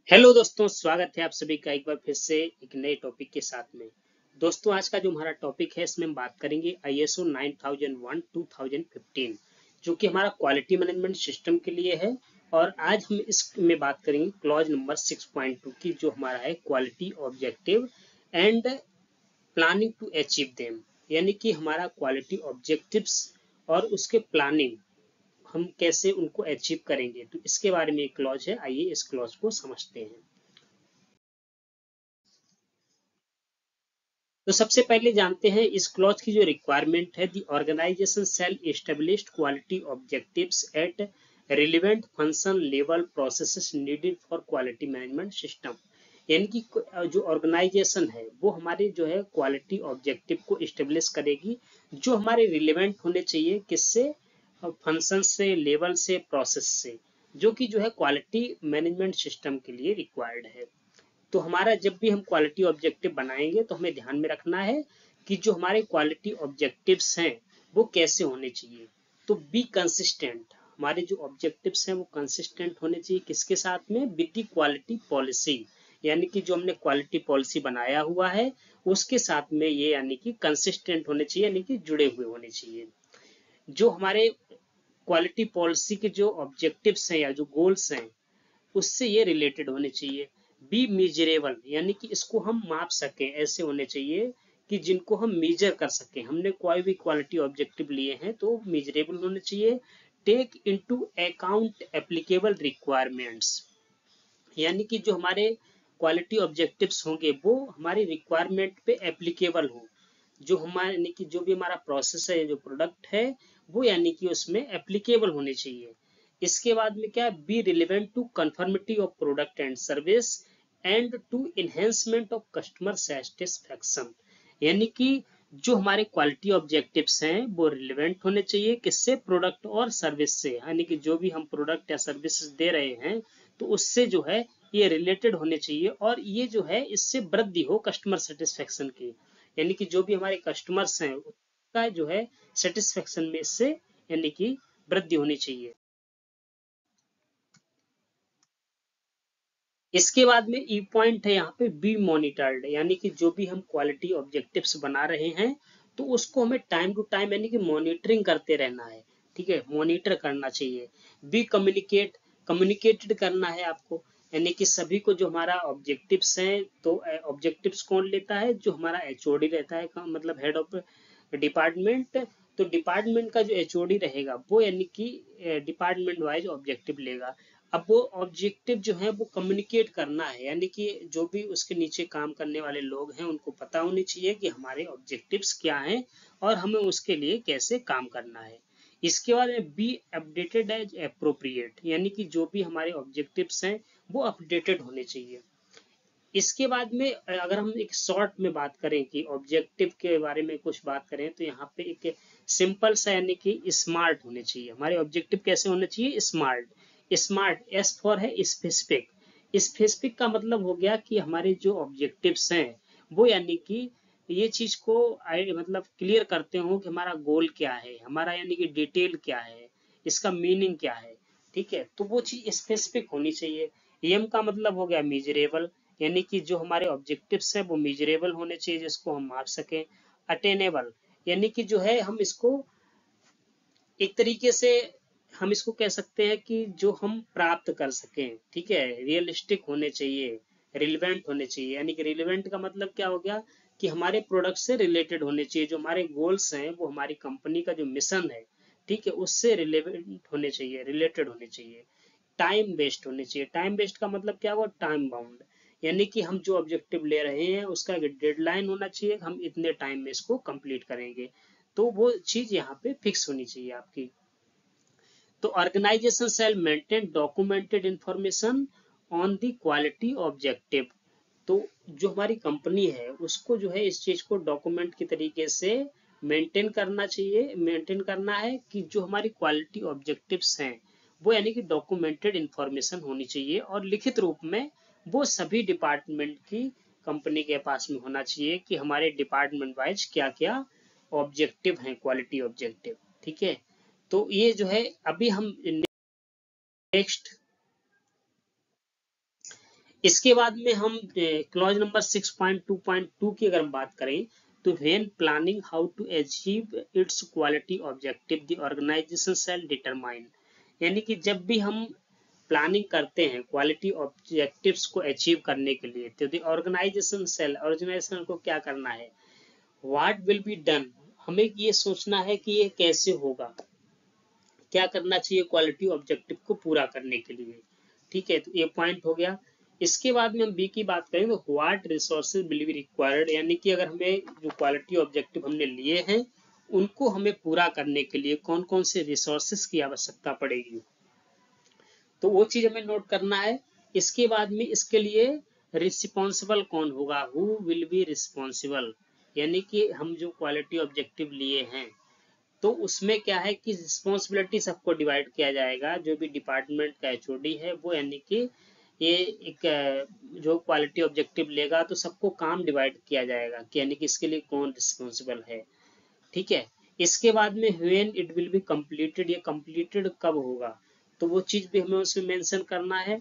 Hello दोस्तों, स्वागत है आप सभी का एक बार फिर से एक नए टॉपिक के साथ में। दोस्तों, आज का जो हमारा टॉपिक है इसमें हम बात करेंगे ISO 9001 2015 जो कि हमारा क्वालिटी मैनेजमेंट सिस्टम के लिए है। और आज हम इसमें बात करेंगे क्लॉज नंबर 6.2 की, जो हमारा है quality objective and planning to achieve them. यानी कि हमारा क्वालिटी ऑब्जेक्टिव्स और उसके प्लानिंग हम कैसे उनको अचीव करेंगे, तो इसके बारे में एक क्लॉज है। आइए इस क्लॉज को समझते हैं। तो सबसे पहले जानते हैं इस क्लॉज की जो रिक्वायरमेंट है। The organisation shall established quality objectives at relevant function level processes needed for quality management system. यानी कि जो ऑर्गेनाइजेशन है वो हमारे जो है क्वालिटी ऑब्जेक्टिव को इस्टेब्लिश करेगी, जो हमारे रिलेवेंट होने चाहिए, किससे? फंक्शन से, लेवल से, प्रोसेस से, जो कि जो है क्वालिटी मैनेजमेंट सिस्टम के लिए रिक्वायर्ड है। तो हमारा जब भी हम क्वालिटी ऑब्जेक्टिव बनाएंगे तो हमें ध्यान में रखना है कि जो हमारे क्वालिटी ऑब्जेक्टिव्स हैं वो कैसे होने चाहिए। तो बी कंसिस्टेंट, हमारे जो ऑब्जेक्टिव्स हैं वो कंसिस्टेंट होने चाहिए किसके साथ में? With the quality policy. यानी कि जो हमने क्वालिटी पॉलिसी बनाया हुआ है उसके साथ में ये यानी कि कंसिस्टेंट होने चाहिए, यानी कि जुड़े हुए होने चाहिए। जो हमारे क्वालिटी पॉलिसी के जो ऑब्जेक्टिव्स हैं या जो गोल्स हैं उससे ये रिलेटेड होने चाहिए। बी मेजरेबल, यानी कि इसको हम माप सकें, ऐसे होने चाहिए कि जिनको हम मेजर कर सकें। हमने कोई भी क्वालिटी ऑब्जेक्टिव लिए हैं तो मेजरेबल होने चाहिए। Take into account applicable requirements, यानी कि जो हमारे क्वालिटी ऑब्जेक्टिव्स होंगे वो हमारी रिक्वायरमेंट पे एप्लीकेबल हो। जो हमारे यानी कि जो भी हमारा प्रोसेस है, जो प्रोडक्ट है, वो यानी कि उसमें एप्लीकेबल होने चाहिए। इसके बाद में क्या? Be relevant to conformity of product and service and to enhancement of customer satisfaction. यानी कि जो हमारे क्वालिटी ऑब्जेक्टिव्स हैं वो रिलेवेंट होने चाहिए किससे? प्रोडक्ट और सर्विस से। यानी कि जो भी हम प्रोडक्ट या सर्विसेज दे रहे हैं तो उससे जो है ये रिलेटेड होने चाहिए, और ये जो है इससे वृद्धि हो कस्टमर सेटिस्फेक्शन की। यानी कि जो भी हमारे कस्टमर्स हैं उसका जो है सेटिस्फेक्शन में इससे यानी कि वृद्धि होनी चाहिए। इसके बाद में ई पॉइंट है यहाँ पे बी मॉनिटर्ड, यानी कि जो भी हम क्वालिटी ऑब्जेक्टिव्स बना रहे हैं तो उसको हमें टाइम टू टाइम यानी कि मॉनिटरिंग करते रहना है। ठीक है, मॉनिटर करना चाहिए। बी कम्युनिकेट, कम्युनिकेटेड करना है आपको, यानी कि सभी को जो हमारा ऑब्जेक्टिव्स हैं, तो ऑब्जेक्टिव्स कौन लेता है? जो हमारा एचओडी रहता है, मतलब हेड ऑफ डिपार्टमेंट। तो डिपार्टमेंट का जो एचओडी रहेगा वो यानी कि डिपार्टमेंट वाइज ऑब्जेक्टिव लेगा। अब वो ऑब्जेक्टिव जो है वो कम्युनिकेट करना है, यानी कि जो भी उसके नीचे काम करने वाले लोग हैं उनको पता होनी चाहिए कि हमारे ऑब्जेक्टिव्स क्या हैं और हमें उसके लिए कैसे काम करना है। इसके बाद बी अपडेटेड एज अप्रोप्रिएट, यानी कि जो भी हमारे ऑब्जेक्टिव्स हैं वो अपडेटेड होने चाहिए। इसके बाद में अगर हम एक शॉर्ट में बात करें कि ऑब्जेक्टिव के बारे में कुछ बात करें तो यहाँ पे एक सिंपल सा यानी कि स्मार्ट होने चाहिए। हमारे ऑब्जेक्टिव कैसे होने चाहिए? स्मार्ट। स्मार्ट एस फॉर है स्पेसिफिक। स्पेसिफिक का मतलब हो गया कि हमारे जो ऑब्जेक्टिव्स हैं वो यानी कि ये चीज को मतलब क्लियर करते हो कि हमारा गोल क्या है, हमारा यानी कि डिटेल क्या है, इसका मीनिंग क्या है। ठीक है, तो वो चीज स्पेसिफिक होनी चाहिए। एम का मतलब हो गया मेजरेबल, यानी कि जो हमारे ऑब्जेक्टिव्स हैं वो मेजरेबल होने चाहिए जिसको हम माप सकें। अटेनेबल, यानी कि जो है हम इसको एक तरीके से हम इसको कह सकते हैं कि जो हम प्राप्त कर सकें। ठीक है, रियलिस्टिक होने चाहिए, रिलेवेंट होने चाहिए। यानी कि रिलेवेंट का मतलब क्या हो गया कि हमारे प्रोडक्ट से रिलेटेड होने चाहिए। जो हमारे गोल्स हैं वो हमारी कंपनी का जो मिशन है, ठीक है, उससे रिलेवेंट होने चाहिए, रिलेटेड होने चाहिए। टाइम बेस्ड होने चाहिए। टाइम बेस्ड का मतलब क्या हुआ? टाइम बाउंड, यानी कि हम जो ऑब्जेक्टिव ले रहे हैं उसका एक डेडलाइन होना चाहिए, हम इतने टाइम में इसको कंप्लीट करेंगे। तो वो चीज यहाँ पे फिक्स होनी चाहिए आपकी। तो organisation shall maintain documented information on the quality objective. तो जो हमारी कंपनी है उसको जो है इस चीज को डॉक्यूमेंट के तरीके से मेंटेन करना चाहिए, मेंटेन करना है कि जो हमारी क्वालिटी ऑब्जेक्टिव्स हैं वो यानी कि डॉक्यूमेंटेड इंफॉर्मेशन होनी चाहिए, और लिखित रूप में वो सभी डिपार्टमेंट की कंपनी के पास में होना चाहिए कि हमारे डिपार्टमेंट वाइज क्या क्या ऑब्जेक्टिव हैं, क्वालिटी ऑब्जेक्टिव। ठीक है, तो ये जो है अभी हम नेक्स्ट इसके बाद में हम क्लॉज नंबर 6.2.2 की अगर हम बात करें तो when planning how to achieve its quality objective the organisation shall determine, यानी कि जब भी हम प्लानिंग करते हैं क्वालिटी ऑब्जेक्टिव्स को अचीव करने के लिए, तो द ऑर्गेनाइजेशन को क्या करना है, व्हाट विल बी डन, हमें ये सोचना है कि ये कैसे होगा, क्या करना चाहिए क्वालिटी ऑब्जेक्टिव को पूरा करने के लिए। ठीक है, तो ये पॉइंट हो गया। इसके बाद में हम बी की बात करें तो what resources will be required, यानी कि अगर हमें जो क्वालिटी ऑब्जेक्टिव हमने लिए हैं उनको हमें पूरा करने के लिए कौन कौन से रिसोर्सेज की आवश्यकता पड़ेगी, तो वो चीज हमें नोट करना है। इसके बाद में इसके लिए रिस्पॉन्सिबल कौन होगा, हु विल बी रिस्पॉन्सिबल, यानी कि हम जो क्वालिटी ऑब्जेक्टिव लिए हैं तो उसमें क्या है कि रिस्पॉन्सिबिलिटी सबको डिवाइड किया जाएगा, जो भी डिपार्टमेंट का एचओडी है वो, यानी कि ये एक जो क्वालिटी ऑब्जेक्टिव लेगा तो सबको काम डिवाइड किया जाएगा कि यानी कि इसके लिए कौन रिस्पॉन्सिबल है। ठीक है, इसके बाद में when it will be completed, ये कंप्लीटेड कब होगा, तो वो चीज भी हमें उसमें मेंशन करना है।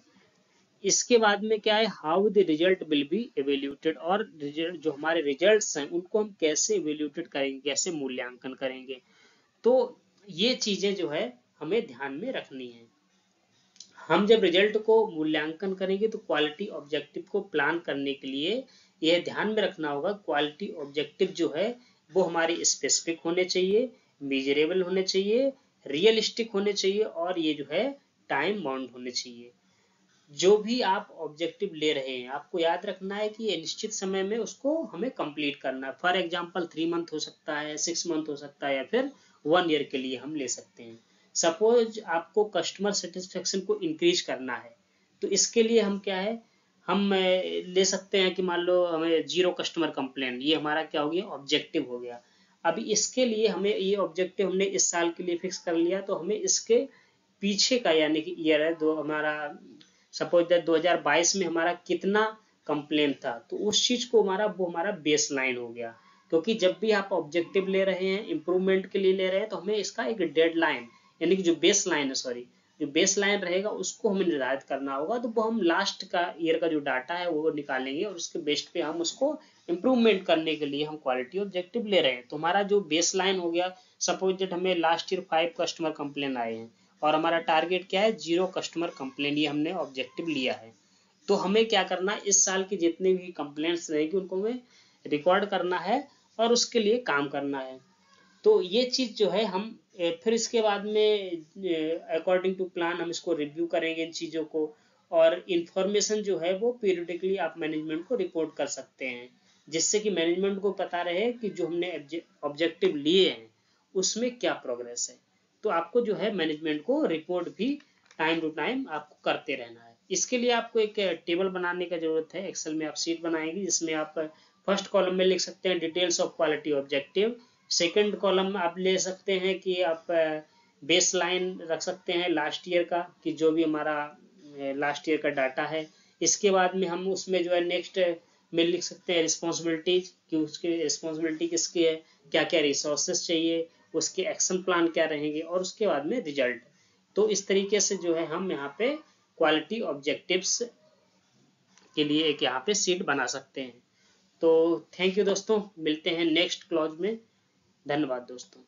इसके बाद में क्या है, how the result will be evaluated, और रिजल्ट जो हमारे रिजल्ट्स हैं उनको हम कैसे एवेल्यूटेड करेंगे, कैसे मूल्यांकन करेंगे, तो ये चीजें जो है हमें ध्यान में रखनी है। हम जब रिजल्ट को मूल्यांकन करेंगे तो क्वालिटी ऑब्जेक्टिव को प्लान करने के लिए यह ध्यान में रखना होगा, क्वालिटी ऑब्जेक्टिव जो है वो हमारी स्पेसिफिक होने चाहिए, मेजरेबल होने चाहिए, रियलिस्टिक होने चाहिए, और ये जो है टाइम बाउंड होने चाहिए। जो भी आप ऑब्जेक्टिव ले रहे हैं आपको याद रखना है कि ये निश्चित समय में उसको हमें कंप्लीट करना है। फॉर एग्जांपल 3 मंथ हो सकता है, 6 मंथ हो सकता है, या फिर 1 ईयर के लिए हम ले सकते हैं। सपोज आपको कस्टमर सेटिस्फेक्शन को इंक्रीज करना है तो इसके लिए हम क्या है, हम ले सकते हैं कि मान लो हमें 0 कस्टमर कंप्लेन, ये हमारा क्या हो गया, ऑब्जेक्टिव हो गया। अभी इसके लिए हमें ये ऑब्जेक्टिव हमने इस साल के लिए फिक्स कर लिया, तो हमें इसके पीछे का यानी कि ईयर है दो हमारा, सपोज दैट 2022 में हमारा कितना कंप्लेन था, तो उस चीज को वो हमारा बेस लाइन हो गया। क्योंकि जब भी आप ऑब्जेक्टिव ले रहे हैं इंप्रूवमेंट के लिए ले रहे हैं तो हमें इसका एक डेड लाइन, यानी कि जो बेस लाइन है, सॉरी, जो बेस लाइन रहेगा उसको हमें निर्धारित करना होगा, तो वो हम लास्ट का ईयर का जो डाटा है वो निकालेंगे और उसके बेस्ट पे हम उसको इम्प्रूवमेंट करने के लिए हम क्वालिटी ऑब्जेक्टिव ले रहे हैं। तो हमारा जो बेस लाइन हो गया, सपोज दैट हमें लास्ट ईयर 5 कस्टमर कंप्लेन आए हैं और हमारा टारगेट क्या है, 0 कस्टमर कंप्लेन, ये हमने ऑब्जेक्टिव लिया है। तो हमें क्या करना है, इस साल की जितने भी कंप्लेंट्स रहेगी उनको हमें रिकॉर्ड करना है और उसके लिए काम करना है। तो ये चीज जो है हम फिर इसके बाद में अकॉर्डिंग टू प्लान हम इसको रिव्यू करेंगे इन चीजों को, और इंफॉर्मेशन जो है वो पीरियडिकली आप मैनेजमेंट को रिपोर्ट कर सकते हैं, जिससे कि मैनेजमेंट को पता रहे कि जो हमने ऑब्जेक्टिव लिए हैं उसमें क्या प्रोग्रेस है। तो आपको जो है मैनेजमेंट को रिपोर्ट भी टाइम टू टाइम आपको करते रहना है। इसके लिए आपको एक टेबल बनाने का जरूरत है, एक्सेल में आप शीट बनाएंगे जिसमें आप फर्स्ट कॉलम में लिख सकते हैं details of quality objective, second column आप ले सकते हैं कि आप बेस लाइन रख सकते हैं लास्ट ईयर का, कि जो भी हमारा लास्ट ईयर का डाटा है। इसके बाद में हम उसमें जो है नेक्स्ट में लिख सकते हैं रिस्पॉन्सिबिलिटीज, कि उसकी रिस्पॉन्सिबिलिटी किसकी है, क्या क्या रिसोर्सेस चाहिए, उसके एक्शन प्लान क्या रहेंगे, और उसके बाद में रिजल्ट। तो इस तरीके से जो है हम यहाँ पे क्वालिटी ऑब्जेक्टिव्स के लिए एक यहाँ पे शीट बना सकते हैं। तो थैंक यू दोस्तों, मिलते हैं नेक्स्ट क्लॉज में। धन्यवाद दोस्तों।